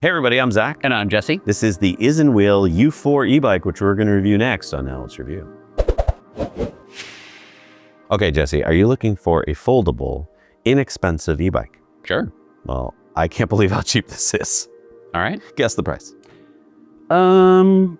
Hey everybody, I'm Zach. And I'm Jesse. This is the isinwheel U4 e-bike, which we're going to review next on Now Let's Review. Okay, Jesse, are you looking for a foldable, inexpensive e-bike? Sure. Well, I can't believe how cheap this is. All right. Guess the price. $700.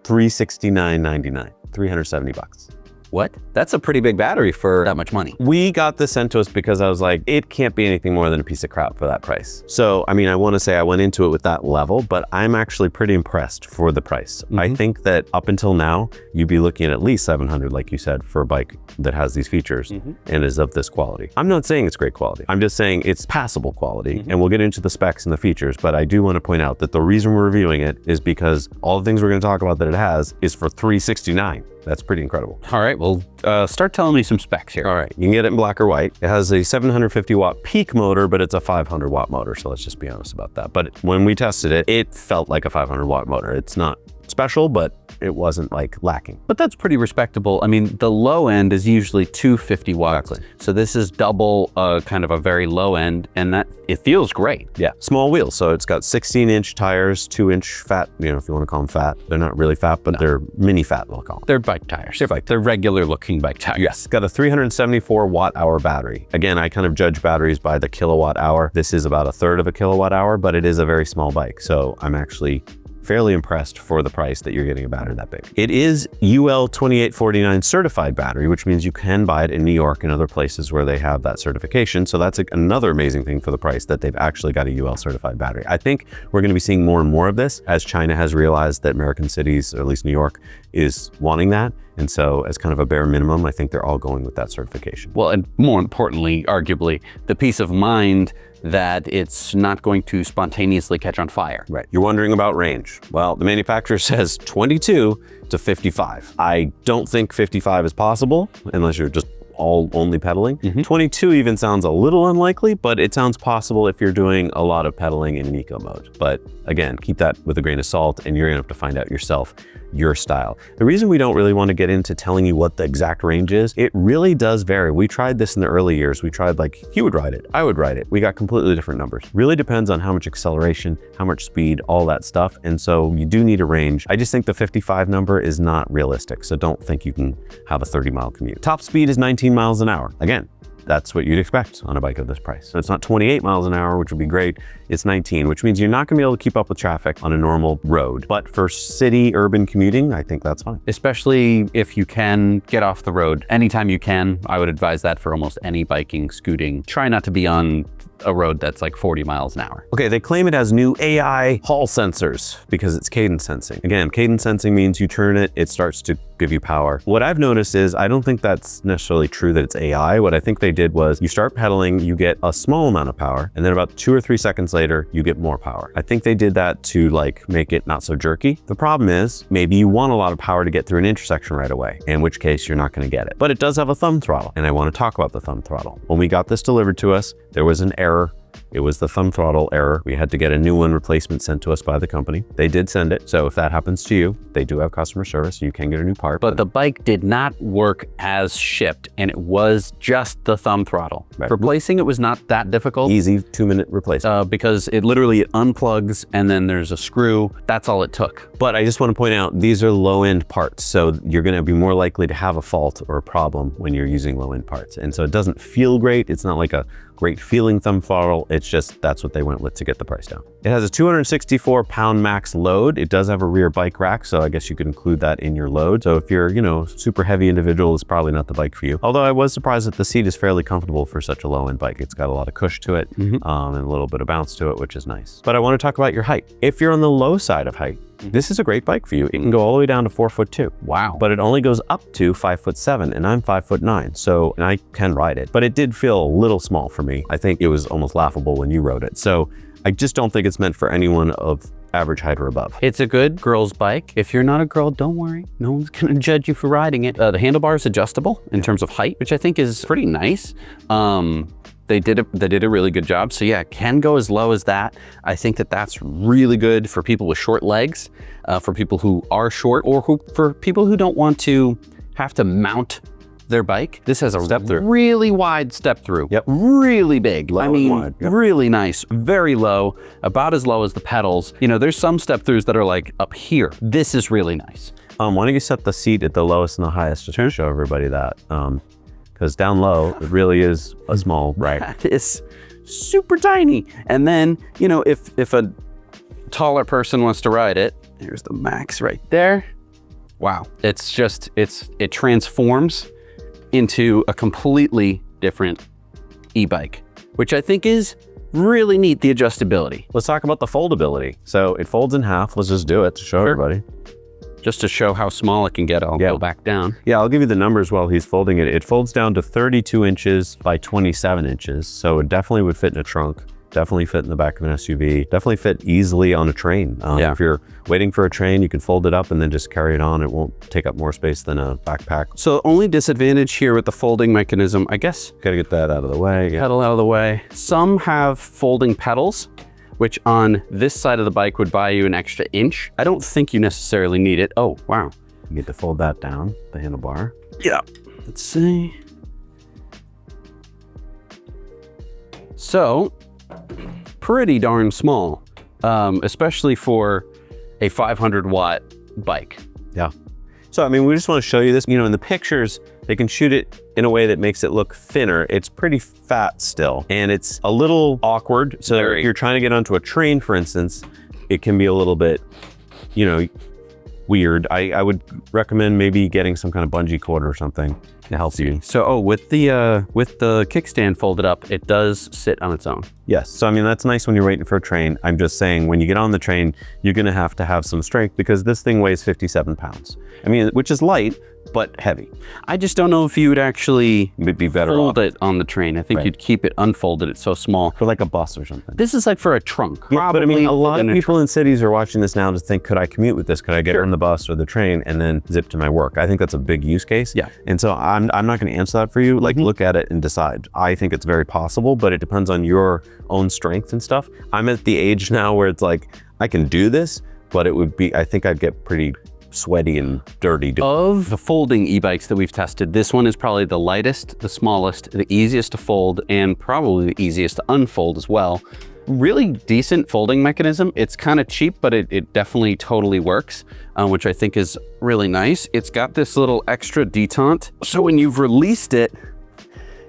$369.99. $370. What? That's a pretty big battery for that much money. We got this sent to us because I was like, it can't be anything more than a piece of crap for that price. So, I mean, I want to say I went into it with that level, but I'm actually pretty impressed for the price. I think that up until now, you'd be looking at least $700, like you said, for a bike that has these features and is of this quality. I'm not saying it's great quality. I'm just saying it's passable quality, and we'll get into the specs and the features, but I do want to point out that the reason we're reviewing it is because all the things we're going to talk about that it has is for $369. That's pretty incredible. All right, well, start telling me some specs here. All right, you can get it in black or white. It has a 750 watt peak motor, but it's a 500 watt motor. So let's just be honest about that. But when we tested it, it felt like a 500 watt motor. It's not special, but it wasn't like lacking. But that's pretty respectable. I mean, the low end is usually 250 watts. Exactly. So this is double kind of a very low end, and that it feels great. Yeah, small wheels. So it's got 16-inch tires, 2-inch fat, you know, if you want to call them fat. They're not really fat, but they're mini fat, we'll call them. They're bike tires. They're regular looking bike tires. Yes, got a 374 watt hour battery. Again, I kind of judge batteries by the kilowatt hour. This is about a third of a kilowatt hour, but it is a very small bike. So I'm actually fairly impressed for the price that you're getting a battery that big. It is UL 2849 certified battery, which means you can buy it in New York and other places where they have that certification. So that's another amazing thing for the price, that they've actually got a UL certified battery. I think we're going to be seeing more and more of this as China has realized that American cities, or at least New York, is wanting that. And so as kind of a bare minimum, I think they're all going with that certification. Well, and more importantly, arguably, the peace of mind that it's not going to spontaneously catch on fire. Right. You're wondering about range. Well, the manufacturer says 22 to 55. I don't think 55 is possible unless you're just only pedaling. 22 even sounds a little unlikely, but it sounds possible if you're doing a lot of pedaling in an eco mode. But again, keep that with a grain of salt, and you're gonna have to find out yourself your style. The reason we don't really want to get into telling you what the exact range is, it really does vary. We tried this in the early years. We tried, like, he would ride it, I would ride it. We got completely different numbers. Really depends on how much acceleration, how much speed, all that stuff. And so you do need a range. I just think the 55 number is not realistic. So don't think you can have a 30-mile commute. Top speed is 19 miles an hour. Again, that's what you'd expect on a bike of this price. So it's not 28 miles an hour, which would be great. It's 19, which means you're not gonna be able to keep up with traffic on a normal road. But for city urban commuting, I think that's fine. Especially if you can get off the road anytime you can. I would advise that for almost any biking, scooting. Try not to be on a road that's like 40 miles an hour. Okay, they claim it has new AI hall sensors because it's cadence sensing. Again, cadence sensing means you turn it, it starts to give you power. What I've noticed is, I don't think that's necessarily true that it's AI. What I think they did was, you start pedaling, you get a small amount of power, and then about 2 or 3 seconds later, you get more power. I think they did that to like make it not so jerky. The problem is, maybe you want a lot of power to get through an intersection right away, in which case you're not gonna get it. But it does have a thumb throttle, and I wanna talk about the thumb throttle. When we got this delivered to us, there was an error. It was the thumb throttle error. We had to get a new one replacement sent to us by the company. They did send it. So if that happens to you, they do have customer service. You can get a new part. But the bike did not work as shipped, and it was just the thumb throttle. Right. Replacing it was not that difficult. Easy 2-minute replacement. Because it unplugs, and then there's a screw. That's all it took. But I just want to point out, these are low-end parts. So you're going to be more likely to have a fault or a problem when you're using low-end parts. And so it doesn't feel great. It's not like a great feeling thumb throttle. It's just, that's what they went with to get the price down. It has a 264-pound max load. It does have a rear bike rack, so I guess you could include that in your load. So if you're, you know, super heavy individual, it's probably not the bike for you. Although I was surprised that the seat is fairly comfortable for such a low-end bike. It's got a lot of cush to it, and a little bit of bounce to it, which is nice. But I want to talk about your height. If you're on the low side of height, this is a great bike for you. It can go all the way down to 4'2". Wow. But it only goes up to 5'7", and I'm 5'9". So, and I can ride it, but it did feel a little small for me. I think it was almost laughable when you rode it. So I just don't think it's meant for anyone of average height or above. It's a good girl's bike. If you're not a girl, don't worry. No one's gonna judge you for riding it. The handlebar is adjustable in terms of height, which I think is pretty nice. They did a really good job. So yeah, it can go as low as that. I think that that's really good for people with short legs, for people who are short, or for people who don't want to have to mount their bike. This has a Step through. really wide step through. Yep. Really big. Low I and mean, wide, yep. really nice, very low, about as low as the pedals. You know, there's some step throughs that are like up here. This is really nice. Why don't you set the seat at the lowest and the highest just to show everybody that. Because down low, it really is a small ride. That is super tiny. And then, you know, if a taller person wants to ride it, here's the max right there. Wow. It's just, it transforms into a completely different e-bike, which I think is really neat, the adjustability. Let's talk about the foldability. So it folds in half. Let's just do it to show everybody. Just to show how small it can get, I'll go back down. Yeah, I'll give you the numbers while he's folding it. It folds down to 32 inches by 27 inches. So it definitely would fit in a trunk, definitely fit in the back of an SUV, definitely fit easily on a train. If you're waiting for a train, you can fold it up and then just carry it on. It won't take up more space than a backpack. So the only disadvantage here with the folding mechanism, I guess, Gotta get that out of the way. Yeah. pedal out of the way. Some have folding pedals, which on this side of the bike would buy you an extra inch. I don't think you necessarily need it. Oh, wow. You get to fold that down, the handlebar. Yeah. Let's see. So, pretty darn small, especially for a 500 watt bike. Yeah. So, I mean, we just want to show you this. You know, in the pictures, they can shoot it in a way that makes it look thinner. It's pretty fat still, and it's a little awkward. So if you're trying to get onto a train, for instance, it can be a little bit, you know, weird. I would recommend maybe getting some kind of bungee cord or something to help you. So, with the kickstand folded up, it does sit on its own. Yes, so I mean, that's nice when you're waiting for a train. I'm just saying, when you get on the train, you're gonna have to have some strength because this thing weighs 57 pounds. I mean, which is light, but heavy. I just don't know if you would actually Be better fold off it on the train. I think you'd keep it unfolded. It's so small. for like a bus or something. This is like for a trunk. Yeah, but I mean, a lot of in a people in cities are watching this now to think, could I commute with this? Could I get on the bus or the train and then zip to my work? I think that's a big use case. Yeah. And so I'm not going to answer that for you. Like, look at it and decide. I think it's very possible, but it depends on your own strength and stuff. I'm at the age now where it's like, I can do this, but it would be, I think I'd get pretty sweaty and dirty. Of the folding e-bikes that we've tested, this one is probably the lightest, the smallest, the easiest to fold, and probably the easiest to unfold as well. Really decent folding mechanism. It's kind of cheap, but it definitely totally works, which I think is really nice. It's got this little extra detente, so when you've released it,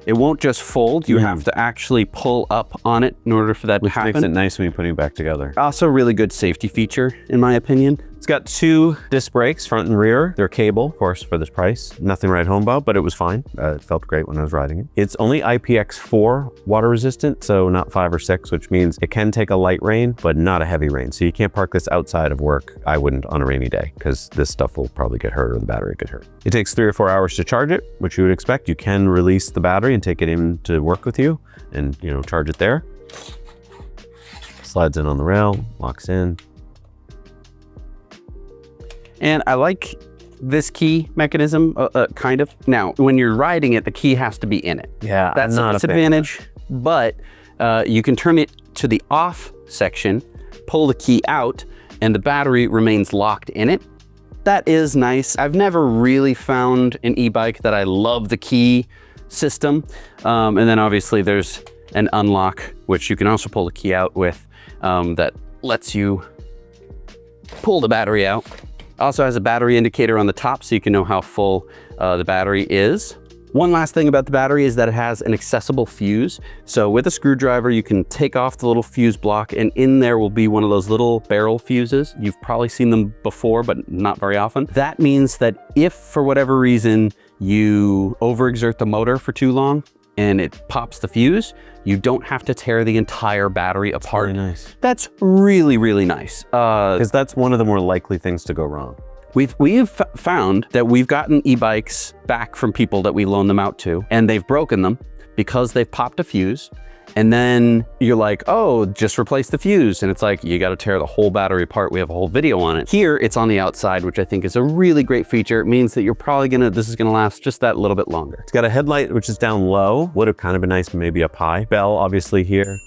it won't just fold. You have to actually pull up on it in order for that to happen. Makes it nice when you're putting it back together. Also, a really good safety feature, in my opinion. It's got 2 disc brakes, front and rear. They're cable, of course, for this price. Nothing to write home about, but it was fine. It felt great when I was riding it. It's only IPX4 water resistant, so not 5 or 6, which means it can take a light rain, but not a heavy rain. So you can't park this outside of work. I wouldn't on a rainy day, because this stuff will probably get hurt or the battery could hurt. It takes 3 or 4 hours to charge it, which you would expect. You can release the battery and take it in to work with you and, you know, charge it there. Slides in on the rail, locks in. And I like this key mechanism, kind of. Now, when you're riding it, the key has to be in it. Yeah, that's a disadvantage, but you can turn it to the off section, pull the key out, and the battery remains locked in it. That is nice. I've never really found an e-bike that I love the key system. And then obviously there's an unlock, which you can also pull the key out with, that lets you pull the battery out. Also has a battery indicator on the top so you can know how full the battery is. One last thing about the battery is that it has an accessible fuse. So with a screwdriver, you can take off the little fuse block and in there will be one of those little barrel fuses. You've probably seen them before, but not very often. That means that if for whatever reason you overexert the motor for too long and it pops the fuse, you don't have to tear the entire battery apart. Really nice. That's really, really nice. Because that's one of the more likely things to go wrong. We've found that we've gotten e-bikes back from people that we loan them out to, and they've broken them because they've popped a fuse. And then you're like, oh, just replace the fuse. And it's like, you got to tear the whole battery apart. We have a whole video on it. Here, it's on the outside, which I think is a really great feature. It means that you're probably this is gonna last just that little bit longer. It's got a headlight, which is down low. Would have kind of been nice, maybe up high. Bell, obviously here.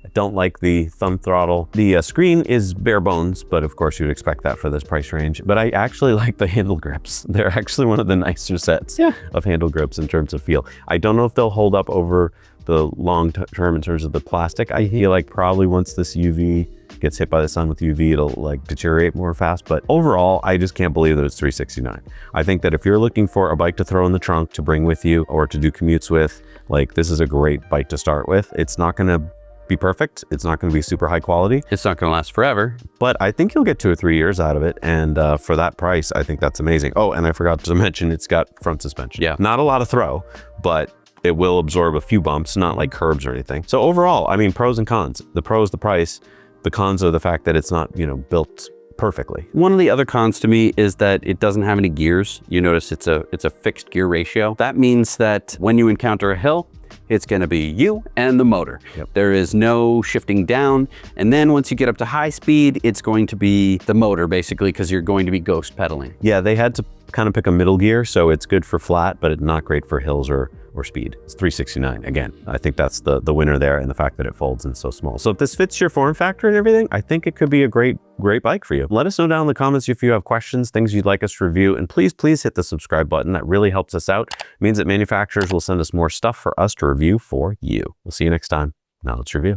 I don't like the thumb throttle. The screen is bare bones, but of course you'd expect that for this price range. But I actually like the handle grips. They're actually one of the nicer sets of handle grips in terms of feel. I don't know if they'll hold up over the long term in terms of the plastic. I feel like probably once this UV gets hit by the sun with UV, it'll like deteriorate more fast. But overall, I just can't believe that it's $369. I think that if you're looking for a bike to throw in the trunk to bring with you or to do commutes with, like this is a great bike to start with. It's not gonna be perfect. It's not gonna be super high quality. It's not gonna last forever. But I think you'll get 2 or 3 years out of it. And for that price, I think that's amazing. Oh, and I forgot to mention, it's got front suspension. Yeah. Not a lot of throw, but it will absorb a few bumps, not like curbs or anything. So overall, I mean, pros and cons. The pros, the price. The cons are the fact that it's not, you know, built perfectly. One of the other cons to me is that it doesn't have any gears. You notice it's a fixed gear ratio. That means that when you encounter a hill, it's gonna be you and the motor. Yep. There is no shifting down. And then once you get up to high speed, it's going to be the motor basically, because you're going to be ghost pedaling. Yeah, they had to kind of pick a middle gear, so it's good for flat, but it's not great for hills or speed. It's $369. Again, I think that's the winner there, and the fact that it folds and so small. So if this fits your form factor and everything, I think it could be a great bike for you. Let us know down in the comments if you have questions, things you'd like us to review, and please hit the subscribe button. That really helps us out. It means that manufacturers will send us more stuff for us to review for you. We'll see you next time. Now let's review.